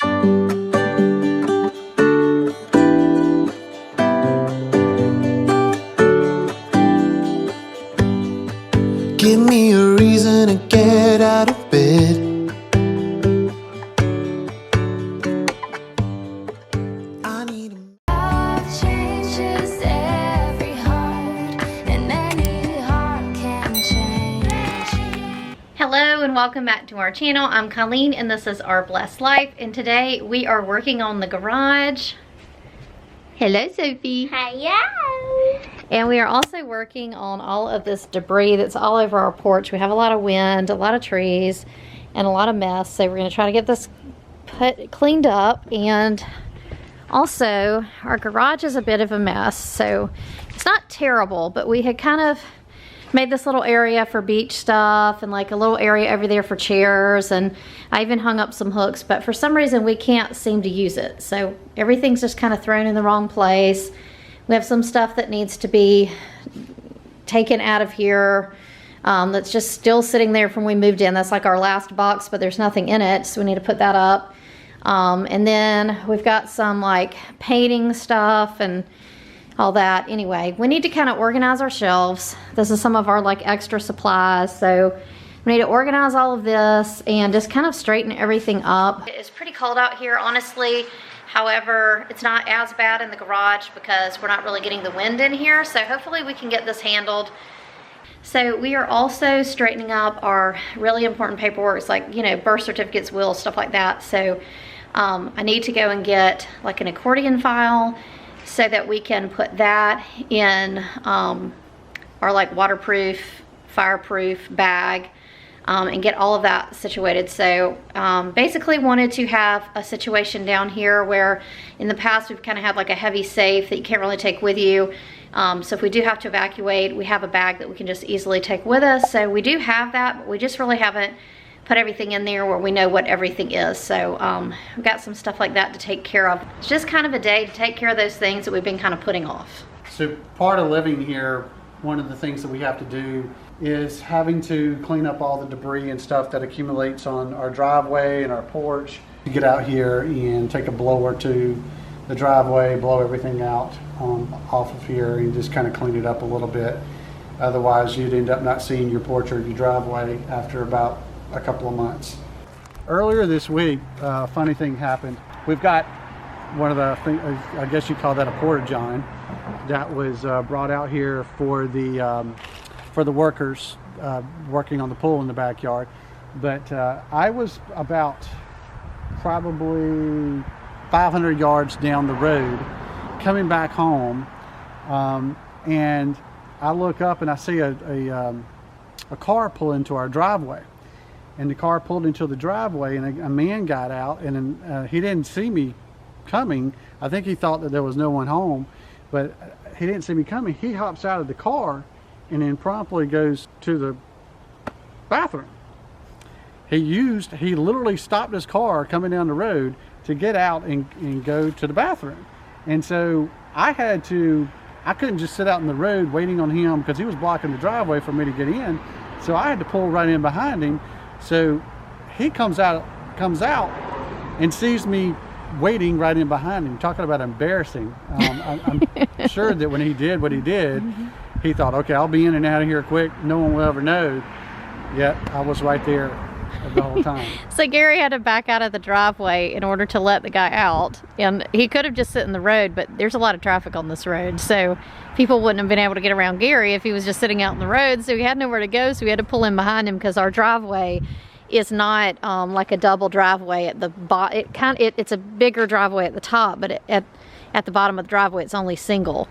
Give me a reason to get out of bed. I need Love changes every heart, and any heart can change. Hello and welcome back to our channel. I'm Colleen and this is Our Blessed Life, and today we are working on the garage. Hello, Sophie. Hello. And we are also working on all of this debris that's all over our porch. We have a lot of wind, a lot of trees, and a lot of mess. So we're going to try to get this cleaned up. And also, our garage is a bit of a mess. So it's not terrible, but we had kind of made this little area for beach stuff and like a little area over there for chairs. And I even hung up some hooks, but for some reason we can't seem to use it. So everything's just kind of thrown in the wrong place. We have some stuff that needs to be taken out of here that's just still sitting there from when we moved in. That's like our last box, but there's nothing in it, so we need to put that up. And then we've got some like painting stuff and all that. Anyway, we need to kind of organize our shelves. This is some of our like extra supplies, so we need to organize all of this and just kind of straighten everything up. It's pretty cold out here, honestly. However, it's not as bad in the garage because we're not really getting the wind in here, so hopefully we can get this handled. So we are also straightening up our really important paperwork, like, you know, birth certificates, wills, stuff like that. So I need to go and get like an accordion file so that we can put that in our like waterproof, fireproof bag. And get all of that situated. So basically wanted to have a situation down here where in the past we've kind of had like a heavy safe that you can't really take with you. So if we do have to evacuate, we have a bag that we can just easily take with us. So we do have that, but we just really haven't put everything in there where we know what everything is. So we've got some stuff like that to take care of. It's just kind of a day to take care of those things that we've been kind of putting off. So part of living here, one of the things that we have to do is having to clean up all the debris and stuff that accumulates on our driveway and our porch. To get out here and take a blower to the driveway, blow everything out off of here and just kind of clean it up a little bit. Otherwise you'd end up not seeing your porch or your driveway after about a couple of months. Earlier this week, a funny thing happened. We've got one of the things, I guess you call that a porta-john, that was brought out here for the workers working on the pool in the backyard. But I was about probably 500 yards down the road coming back home, and I look up and I see a car pull into our driveway. And the car pulled into the driveway and a man got out, and he didn't see me coming. I think he thought that there was no one home, but he didn't see me coming. He hops out of the car and then promptly goes to the bathroom. He literally stopped his car coming down the road to get out and go to the bathroom. And so I couldn't just sit out in the road waiting on him because he was blocking the driveway for me to get in. So I had to pull right in behind him. So he comes out and sees me waiting right in behind him. Talking about embarrassing. I'm sure that when he did what he did, he thought, okay, I'll be in and out of here quick. No one will ever know. Yet I was right there the whole time. So Gary had to back out of the driveway in order to let the guy out. And he could have just sit in the road, but there's a lot of traffic on this road. So people wouldn't have been able to get around Gary if he was just sitting out in the road. So he had nowhere to go. So we had to pull in behind him because our driveway is not like a double driveway at the bottom. It's a bigger driveway at the top, but at the bottom of the driveway, it's only single,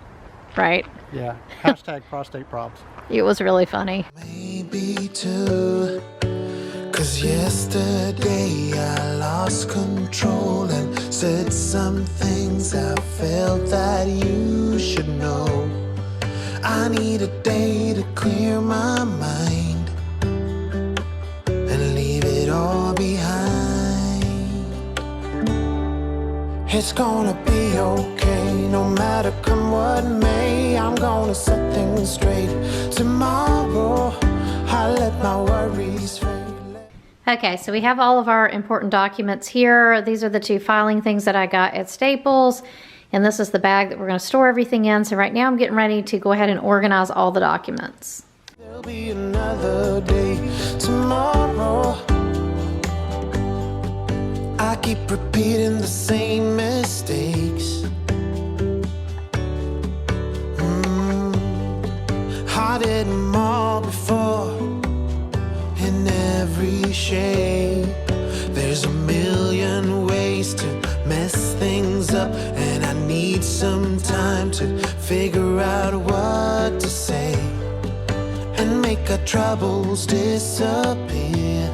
right? Yeah. Hashtag prostate props. It was really funny. maybe too. 'Cause yesterday I lost control and said some things I felt that you should know. I need a day to clear my mind and leave it all behind. It's gonna be okay, no matter come what may. I'm gonna set things straight tomorrow. I let my worries fade. Okay, so we have all of our important documents here. These are the 2 filing things that I got at Staples. And this is the bag that we're going to store everything in. So right now I'm getting ready to go ahead and organize all the documents. There'll be another day tomorrow. I keep repeating the same mistakes. I did them all before, in every shape. There's a million ways to mess things up, and I need some time to figure out what to say and make our troubles disappear.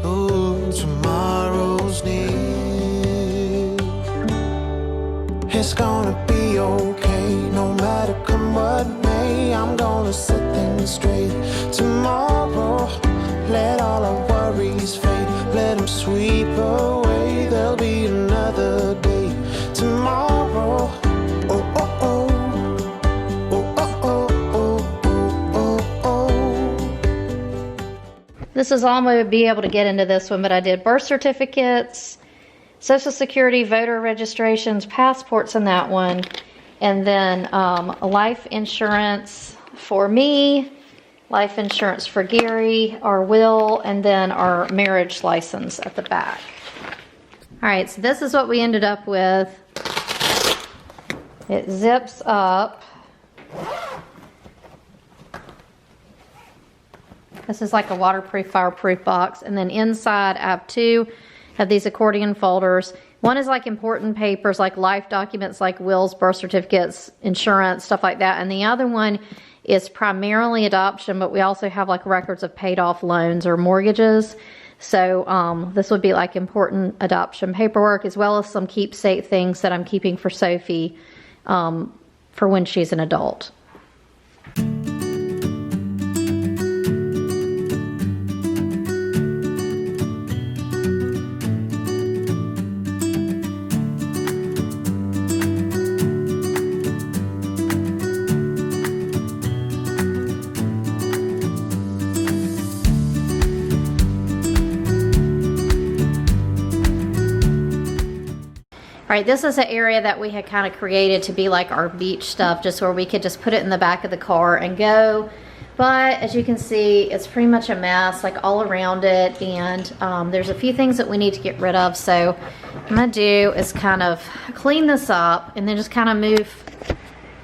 Oh, tomorrow's near. It's gonna be okay, no matter come what may. I'm gonna set things straight tomorrow. Let all our worries fade, let them sweep away. There'll be another day tomorrow. Oh, oh, oh. Oh, oh, oh, oh, oh, oh. This is all I'm going to be able to get into this one, but I did birth certificates, Social Security, voter registrations, passports in that one, and then life insurance for me, life insurance for Gary, our will, and then our marriage license at the back. All right, so this is what we ended up with. It zips up. This is like a waterproof, fireproof box. And then inside I have 2 of these accordion folders. One is like important papers, like life documents, like wills, birth certificates, insurance, stuff like that. And the other one is primarily adoption, but we also have like records of paid off loans or mortgages. So this would be like important adoption paperwork, as well as some keepsake things that I'm keeping for Sophie for when she's an adult. All right, this is an area that we had kind of created to be like our beach stuff, just where we could just put it in the back of the car and go. But as you can see, it's pretty much a mess, like all around it. And there's a few things that we need to get rid of. So what I'm gonna do is kind of clean this up and then just kind of move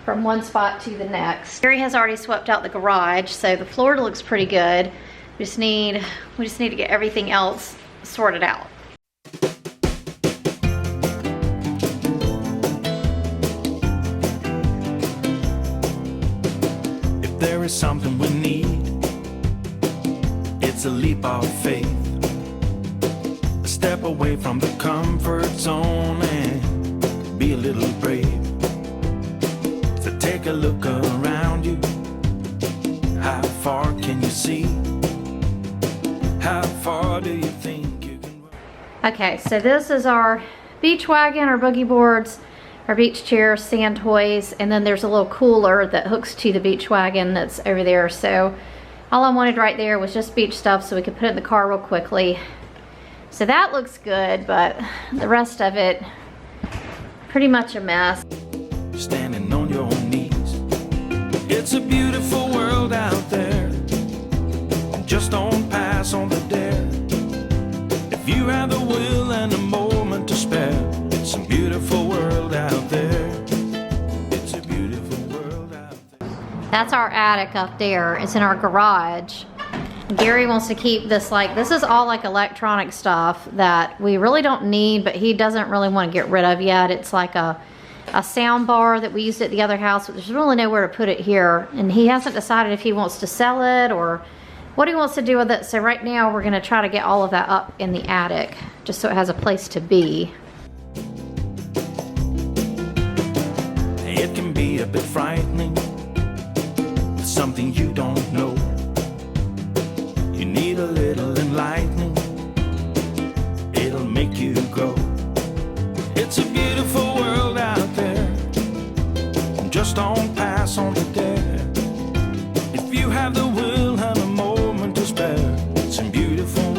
from one spot to the next. Gary has already swept out the garage, so the floor looks pretty good. We just need to get everything else sorted out. There is something we need. It's a leap of faith, a step away from the comfort zone and be a little brave. So take a look around you. How far can you see? How far do you think you can run? Okay, so this is our beach wagon, our boogie boards, our beach chairs, sand toys, and then there's a little cooler that hooks to the beach wagon that's over there. So all I wanted right there was just beach stuff so we could put it in the car real quickly. So that looks good, but the rest of it, pretty much a mess. Standing on your knees. It's a beautiful world out there. Just don't pass on the dare. If you have the will and a moment to spare, it's a beautiful world out there. It's a beautiful world out there. That's our attic up there. It's in our garage. Gary wants to keep this, like, this is all like electronic stuff that we really don't need, but he doesn't really want to get rid of yet. It's like a sound bar that we used at the other house, but there's really nowhere to put it here. And he hasn't decided if he wants to sell it or what he wants to do with it. So right now we're gonna try to get all of that up in the attic just so it has a place to be. It can be a bit frightening with something you don't know. You need a little enlightening. It'll make you grow. It's a beautiful world out there. Just don't pass on the dare. If you have the will and a moment to spare, it's a beautiful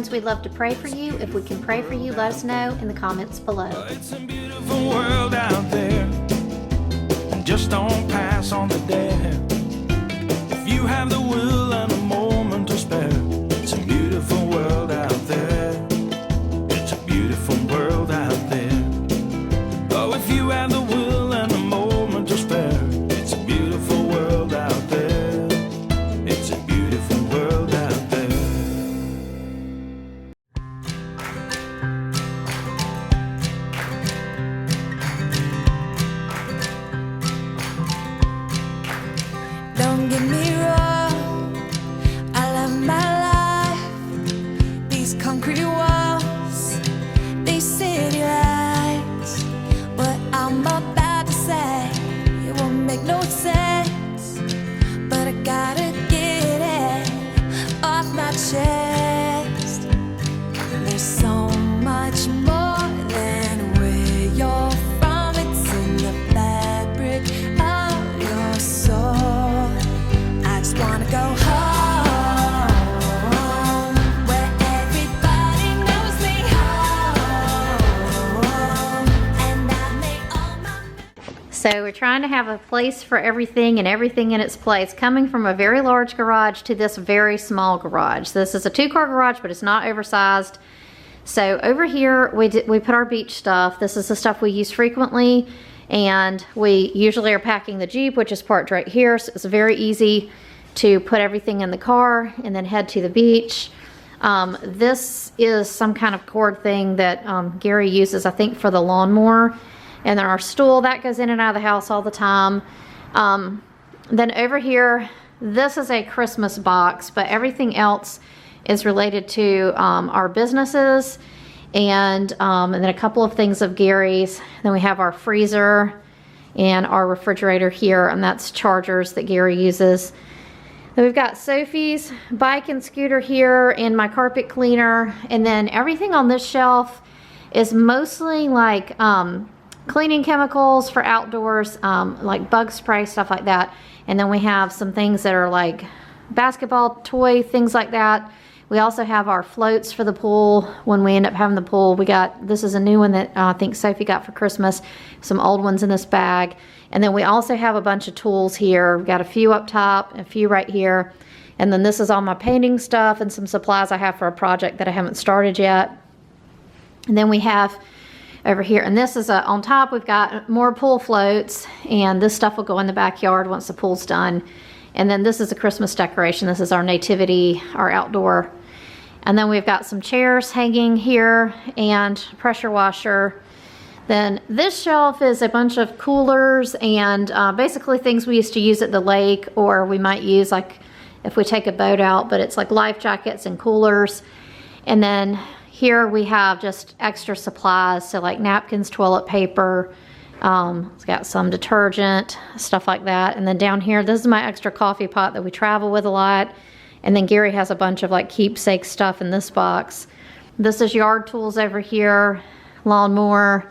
friends, we'd love to pray for you. If we can pray for you, let us know in the comments below. It's a beautiful world out there, and just don't pass on the dare. If you have the will and a moment to spare, it's a beautiful world out there. It's a beautiful world out there. Oh, if you have the will and a moment to spare, it's a beautiful world out there. It's a beautiful world out there. Don't get me wrong, I love my life. These concrete walls, these city lights. What I'm about to say, it won't make no sense, but I gotta get it off my chest. There's so much more than where you're from. It's in the fabric of your soul. I just wanna go home, where everybody knows me home, and I make all my So we're trying to have a place for everything and everything in its place, coming from a very large garage to this very small garage. This is a 2-car garage, but it's not oversized. So over here, we put our beach stuff. This is the stuff we use frequently, and we usually are packing the Jeep, which is parked right here. So it's very easy to put everything in the car and then head to the beach. This is some kind of cord thing that Gary uses, I think, for the lawnmower. And then our stool, that goes in and out of the house all the time. Then over here, this is a Christmas box, but everything else is related to our businesses, and then a couple of things of Gary's. Then we have our freezer and our refrigerator here, and that's chargers that Gary uses. Then we've got Sophie's bike and scooter here, and my carpet cleaner, and then everything on this shelf is mostly like cleaning chemicals for outdoors, like bug spray, stuff like that. And then we have some things that are like basketball toy, things like that. We also have our floats for the pool when we end up having the pool. This is a new one that I think Sophie got for Christmas, some old ones in this bag. And then we also have a bunch of tools here. We've got a few up top, a few right here. And then this is all my painting stuff and some supplies I have for a project that I haven't started yet. And then we have over here, and this is on top, we've got more pool floats, and this stuff will go in the backyard once the pool's done. And then this is a Christmas decoration. This is our nativity, our outdoor. And then we've got some chairs hanging here and pressure washer. Then this shelf is a bunch of coolers and basically things we used to use at the lake, or we might use like if we take a boat out, but it's like life jackets and coolers. And then here we have just extra supplies, so like napkins, toilet paper, it's got some detergent, stuff like that. And then down here, this is my extra coffee pot that we travel with a lot. And then Gary has a bunch of like keepsake stuff in this box. This is yard tools over here, lawnmower.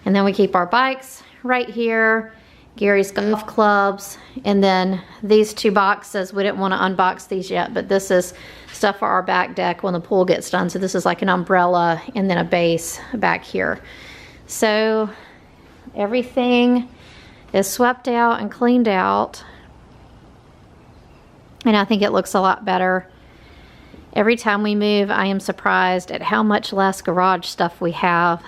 And then we keep our bikes right here, Gary's golf clubs. And then these 2 boxes, we didn't want to unbox these yet, but this is stuff for our back deck when the pool gets done. So this is like an umbrella and then a base back here. So everything is swept out and cleaned out, and I think it looks a lot better. Every time we move, I am surprised at how much less garage stuff we have.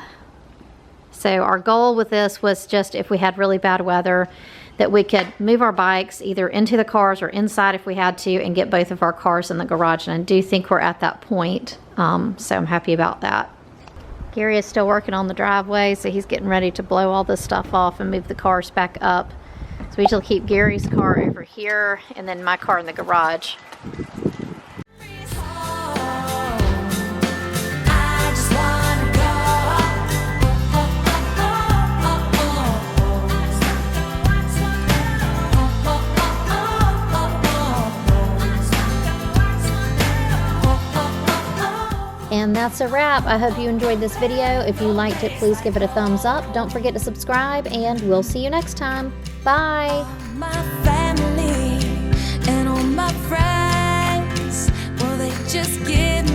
So our goal with this was just if we had really bad weather, that we could move our bikes either into the cars or inside if we had to, and get both of our cars in the garage. And I do think we're at that point, so I'm happy about that. Gary is still working on the driveway, so he's getting ready to blow all this stuff off and move the cars back up. So we usually keep Gary's car over here and then my car in the garage. I just wanna go. And that's a wrap. I hope you enjoyed this video. If you liked it, please give it a thumbs up. Don't forget to subscribe, and we'll see you next time. Bye. My family and all my friends, well, they just get